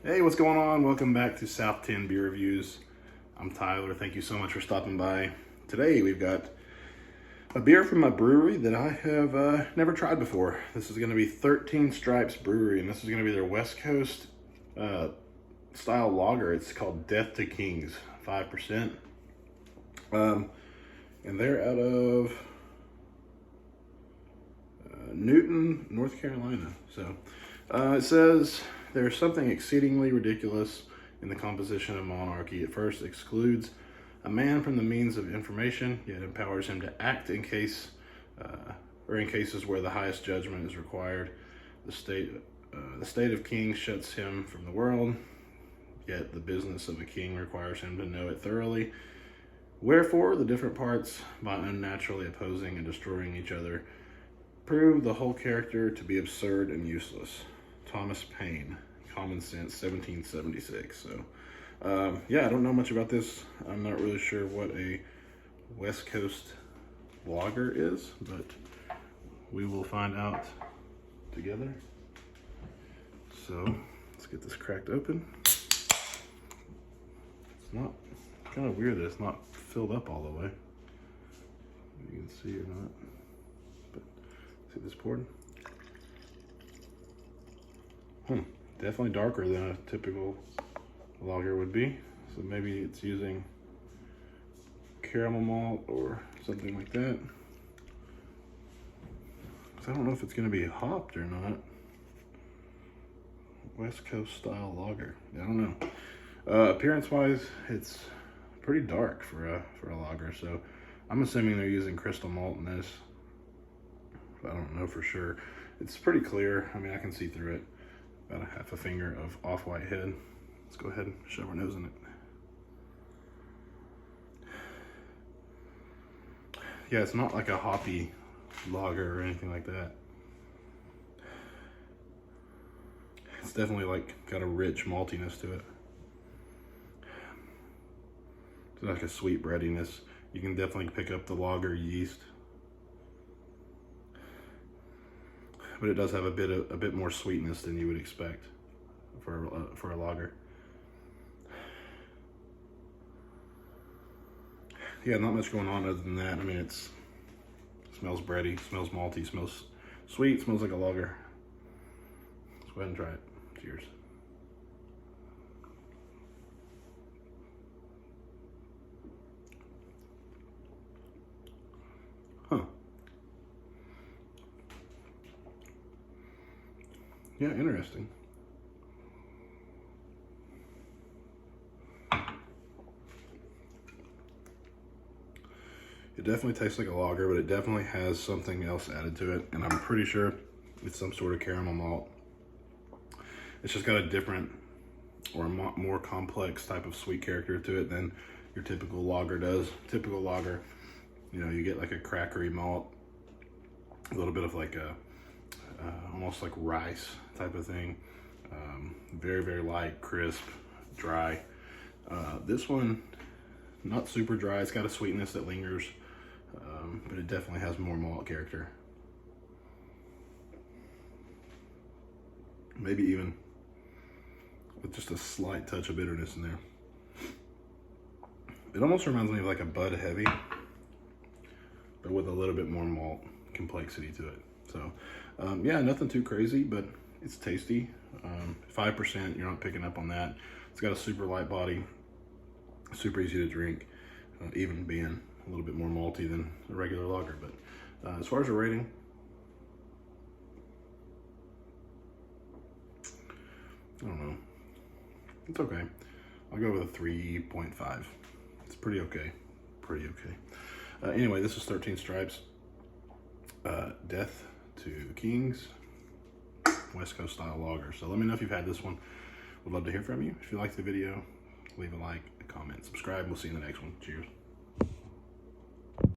Hey, what's going on? Welcome back to South 10 Beer Reviews. I'm Tyler. Thank you so much for stopping by. Today we've got a beer from a brewery that I have never tried before. This is going to be 13 Stripes Brewery, and this is going to be their West Coast style lager. It's called Death to Kings, 5%. And they're out of Newton, North Carolina. So it says there's something exceedingly ridiculous in the composition of monarchy. It first excludes a man from the means of information, yet empowers him to act in cases where the highest judgment is required. The state of kings shuts him from the world, yet the business of a king requires him to know it thoroughly. Wherefore, the different parts, by unnaturally opposing and destroying each other, prove the whole character to be absurd and useless. Thomas Paine, Common Sense, 1776. So, yeah, I don't know much about this. I'm not really sure what a West Coast lager is, but we will find out together. So, let's get this cracked open. It's not, kind of weird that it's not filled up all the way. You can see or not. But, see this poured? Definitely darker than a typical lager would be. So maybe it's using caramel malt or something like that. So I don't know if it's going to be hopped or not. West Coast style lager. I don't know. Appearance wise, it's pretty dark for a lager. So I'm assuming they're using crystal malt in this. But I don't know for sure. It's pretty clear. I mean, I can see through it. About a half a finger of off-white head. Let's go ahead and shove our nose in it. Yeah, it's not like a hoppy lager or anything like that. It's definitely like got a rich maltiness to it. It's like a sweet breadiness. You can definitely pick up the lager yeast. But it does have a bit more sweetness than you would expect for a lager. Yeah, not much going on other than that. I mean, it smells bready, smells malty, smells sweet, smells like a lager. Let's go ahead and try it. Cheers. Huh. Yeah, interesting. It definitely tastes like a lager, but it definitely has something else added to it, and I'm pretty sure it's some sort of caramel malt. It's just got a different or a more complex type of sweet character to it than your typical lager does. Typical lager, you know, you get like a crackery malt, a little bit of like a almost like rice type of thing. Very, very light, crisp, dry. This one, not super dry. It's got a sweetness that lingers, but it definitely has more malt character. Maybe even with just a slight touch of bitterness in there. It almost reminds me of like a Bud Heavy, but with a little bit more malt complexity to it. So, yeah, nothing too crazy, but it's tasty. 5%, you're not picking up on that. It's got a super light body, super easy to drink, even being a little bit more malty than a regular lager. But as far as a rating, I don't know. It's okay. I'll go with a 3.5. It's pretty okay. Pretty okay. Anyway, this is 13 Stripes. Death to Kings, West Coast style lager. So let me know if you've had this one. Would love to hear from you. If you liked the video, leave a like, a comment, subscribe. We'll see you in the next one. Cheers.